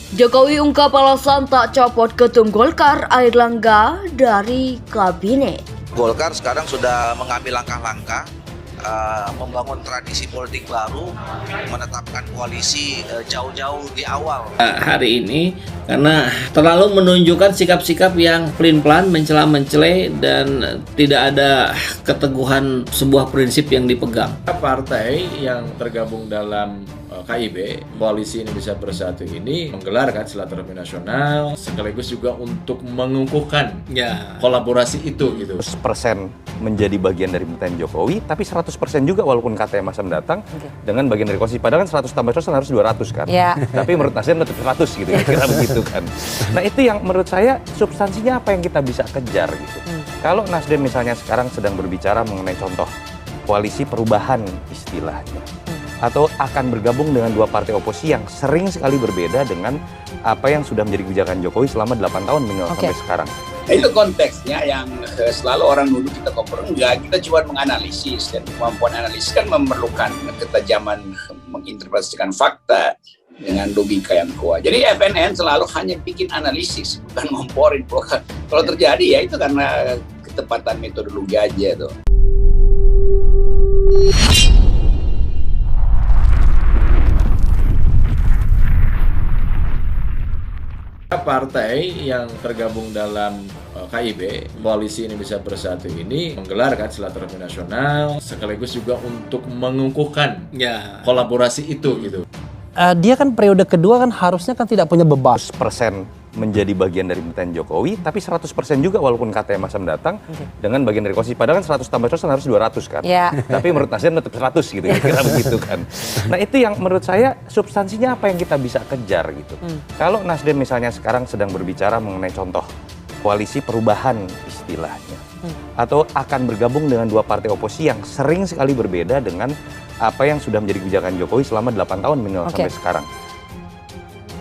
Jokowi ungkap alasan tak copot Ketum Golkar Airlangga dari kabinet. Golkar sekarang sudah mengambil langkah-langkah membangun tradisi politik baru, menetapkan koalisi jauh-jauh di awal. Hari ini karena terlalu menunjukkan sikap-sikap yang pelin-pelan, mencela-mencele dan tidak ada keteguhan sebuah prinsip yang dipegang. Partai yang tergabung dalam KIB, Koalisi Indonesia Bersatu ini menggelarkan silaturahmi nasional sekaligus juga untuk mengukuhkan kolaborasi itu gitu. 100% menjadi bagian dari pemerintahan Jokowi, tapi 100% juga walaupun katanya masa mendatang dengan bagian dari koalisi. Padahal kan 100 tambah 100 harus 200 kan. Tapi menurut Nasdem tetap 100 gitu, kira begitu kan. Nah itu yang menurut saya substansinya apa yang kita bisa kejar gitu. Kalau Nasdem misalnya sekarang sedang berbicara mengenai contoh koalisi perubahan istilahnya, atau akan bergabung dengan dua partai oposisi yang sering sekali berbeda dengan apa yang sudah menjadi kebijakan Jokowi selama 8 tahun minimal sampai sekarang. Nah, itu konteksnya yang selalu orang nuduh kita kompor. Enggak, kita cuma menganalisis, dan kemampuan analisis kan memerlukan ketajaman menginterpretasikan fakta dengan logika yang kuat. Jadi FNN selalu hanya bikin analisis, bukan ngomporin. Kalau terjadi ya itu karena ketepatan metodologi aja tuh. Partai yang tergabung dalam KIB, Koalisi Indonesia Bersatu ini menggelarkan silaturahmi nasional sekaligus juga untuk mengukuhkan kolaborasi itu gitu. Dia kan periode kedua kan harusnya kan tidak punya beban. 100% menjadi bagian dari pemerintahan Jokowi, tapi 100% juga walaupun katanya masa mendatang dengan bagian dari koalisi. Padahal kan 100 tambah 100 harus 200 kan. Tapi menurut Nasdem tetap 100 gitu, kira begitu kan. Nah itu yang menurut saya substansinya apa yang kita bisa kejar gitu. Kalau Nasdem misalnya sekarang sedang berbicara mengenai contoh koalisi perubahan istilahnya, atau akan bergabung dengan dua partai oposisi yang sering sekali berbeda dengan apa yang sudah menjadi kebijakan Jokowi selama 8 tahun minimal sampai sekarang.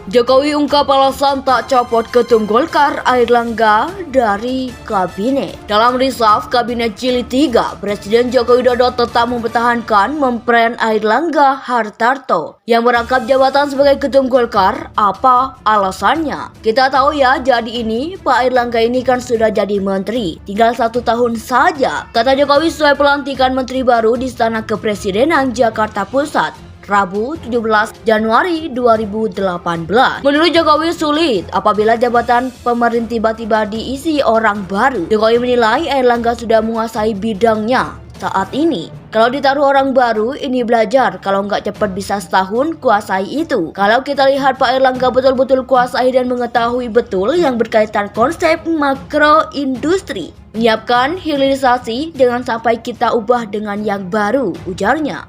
Jokowi ungkap alasan tak copot Ketum Golkar Airlangga dari kabinet. Dalam reshuffle Kabinet Jilid 3, Presiden Joko Widodo tetap mempertahankan mempren Airlangga Hartarto yang merangkap jabatan sebagai Ketum Golkar. Apa alasannya? Kita tahu ya, jadi ini Pak Airlangga ini kan sudah jadi menteri, tinggal 1 tahun saja, kata Jokowi sesuai pelantikan menteri baru di Istana Kepresidenan Jakarta Pusat Rabu 17 Januari 2018. Menurut Jokowi sulit apabila jabatan pemerintah tiba-tiba diisi orang baru. Jokowi menilai Airlangga sudah menguasai bidangnya saat ini. Kalau ditaruh orang baru, ini belajar. Kalau nggak cepat bisa setahun, kuasai itu. Kalau kita lihat Pak Airlangga betul-betul kuasai dan mengetahui betul yang berkaitan konsep makro industri. Menyiapkan hilirisasi, jangan sampai kita ubah dengan yang baru, ujarnya.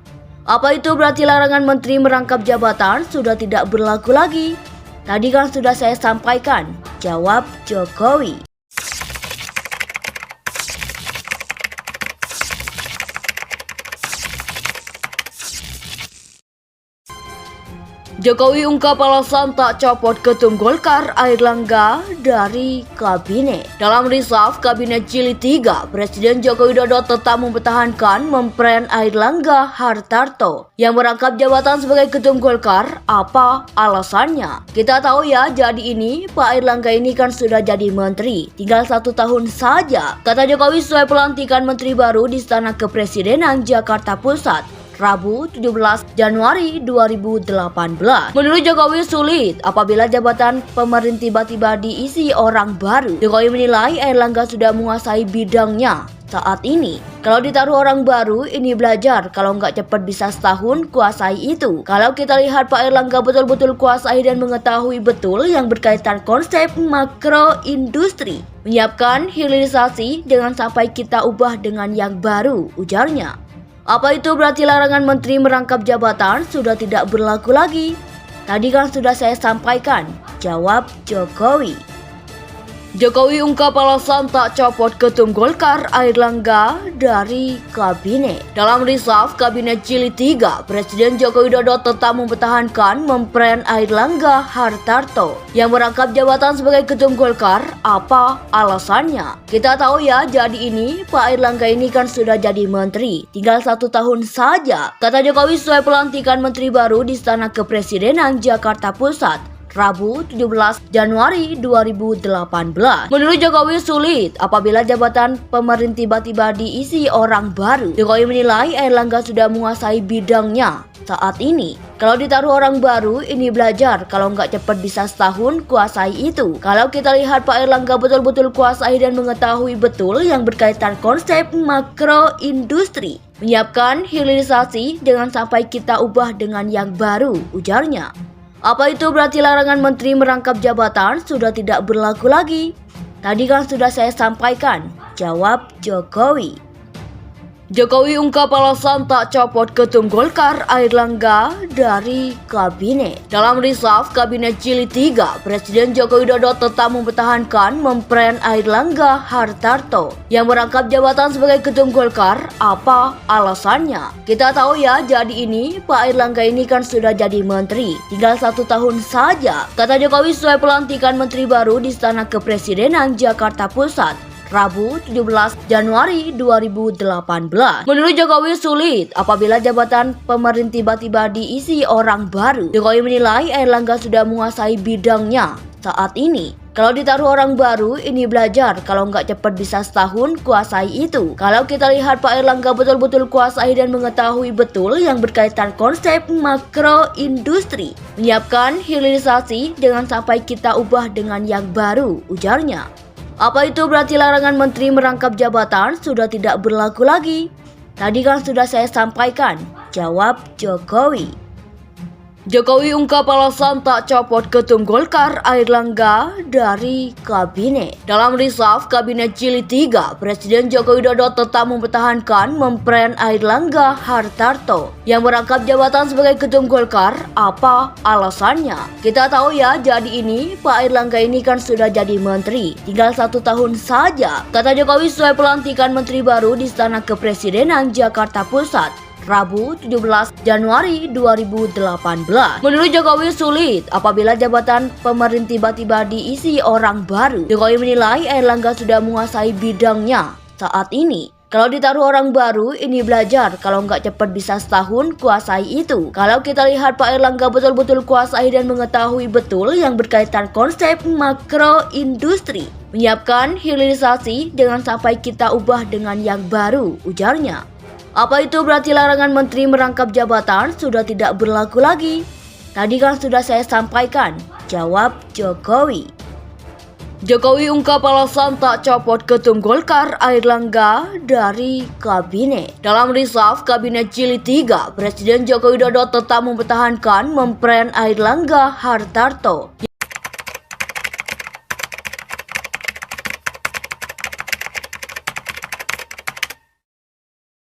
Apa itu berarti larangan menteri merangkap jabatan sudah tidak berlaku lagi? Tadi kan sudah saya sampaikan, jawab Jokowi. Jokowi ungkap alasan tak copot Ketum Golkar Airlangga dari kabinet. Dalam reshuffle Kabinet Jilid 3, Presiden Joko Widodo tetap mempertahankan mempren Airlangga Hartarto yang merangkap jabatan sebagai Ketum Golkar. Apa alasannya? Kita tahu ya, jadi ini Pak Airlangga ini kan sudah jadi menteri, tinggal 1 tahun saja, kata Jokowi sesuai pelantikan menteri baru di Istana Kepresidenan Jakarta Pusat Rabu 17 Januari 2018. Menurut Jokowi sulit apabila jabatan pemerintah tiba-tiba diisi orang baru. Jokowi menilai Airlangga sudah menguasai bidangnya saat ini. Kalau ditaruh orang baru, ini belajar. Kalau nggak cepat bisa setahun, kuasai itu. Kalau kita lihat Pak Airlangga betul-betul kuasai dan mengetahui betul yang berkaitan konsep makro industri. Menyiapkan hilirisasi, jangan sampai kita ubah dengan yang baru, ujarnya. Apa itu berarti larangan menteri merangkap jabatan sudah tidak berlaku lagi? Tadi kan sudah saya sampaikan, jawab Jokowi. Jokowi ungkap alasan tak copot Ketum Golkar Airlangga dari kabinet. Dalam reshuffle Kabinet Jilid 3, Presiden Joko Widodo tetap mempertahankan mempren Airlangga Hartarto yang merangkap jabatan sebagai Ketum Golkar. Apa alasannya? Kita tahu ya, jadi ini Pak Airlangga ini kan sudah jadi menteri, tinggal 1 tahun saja, kata Jokowi sesuai pelantikan menteri baru di Istana Kepresidenan Jakarta Pusat Rabu 17 Januari 2018. Menurut Jokowi sulit apabila jabatan pemerintah tiba-tiba diisi orang baru. Jokowi menilai Airlangga sudah menguasai bidangnya saat ini. Kalau ditaruh orang baru, ini belajar. Kalau nggak cepat bisa setahun, kuasai itu. Kalau kita lihat Pak Airlangga betul-betul kuasai dan mengetahui betul yang berkaitan konsep makro industri. Menyiapkan hilirisasi dengan sampai kita ubah dengan yang baru, ujarnya. Apa itu berarti larangan menteri merangkap jabatan sudah tidak berlaku lagi? Tadi kan sudah saya sampaikan, jawab Jokowi. Jokowi ungkap alasan tak copot Ketum Golkar Airlangga dari kabinet. Dalam reshuffle Kabinet Jilid 3, Presiden Joko Widodo tetap mempertahankan mempren Airlangga Hartarto yang merangkap jabatan sebagai Ketum Golkar. Apa alasannya? Kita tahu ya, jadi ini Pak Airlangga ini kan sudah jadi menteri, tinggal 1 tahun saja, kata Jokowi sesuai pelantikan menteri baru di Istana Kepresidenan Jakarta Pusat. Rabu 17 Januari 2018. Menurut Jokowi sulit apabila jabatan pemerintah tiba-tiba diisi orang baru. Jokowi menilai Airlangga sudah menguasai bidangnya saat ini. Kalau ditaruh orang baru, ini belajar. Kalau nggak cepat bisa setahun, kuasai itu. Kalau kita lihat Pak Airlangga betul-betul kuasai dan mengetahui betul yang berkaitan konsep makro industri. Menyiapkan hilirisasi dengan sampai kita ubah dengan yang baru, ujarnya. Apa itu berarti larangan menteri merangkap jabatan sudah tidak berlaku lagi? Tadi kan sudah saya sampaikan, jawab Jokowi. Jokowi ungkap alasan tak copot Ketum Golkar Airlangga dari kabinet. Dalam reshuffle Kabinet Jilid 3, Presiden Joko Widodo tetap mempertahankan mempren Airlangga Hartarto yang merangkap jabatan sebagai Ketum Golkar. Apa alasannya? Kita tahu ya, jadi ini Pak Airlangga ini kan sudah jadi menteri, tinggal 1 tahun saja, kata Jokowi sesuai pelantikan menteri baru di Istana Kepresidenan Jakarta Pusat. Rabu 17 Januari 2018. Menurut Jokowi sulit apabila jabatan pemerintah tiba-tiba diisi orang baru. Jokowi menilai Airlangga sudah menguasai bidangnya saat ini. Kalau ditaruh orang baru, ini belajar. Kalau nggak cepat bisa setahun, kuasai itu. Kalau kita lihat Pak Airlangga betul-betul kuasai dan mengetahui betul yang berkaitan konsep makro industri. Menyiapkan hilirisasi dengan sampai kita ubah dengan yang baru, ujarnya. Apa itu berarti larangan menteri merangkap jabatan sudah tidak berlaku lagi? Tadi kan sudah saya sampaikan, jawab Jokowi. Jokowi ungkap alasan tak copot Ketum Golkar Airlangga dari kabinet. Dalam reshuffle Kabinet Jilid 3, Presiden Joko Widodo tetap mempertahankan mempren Airlangga Hartarto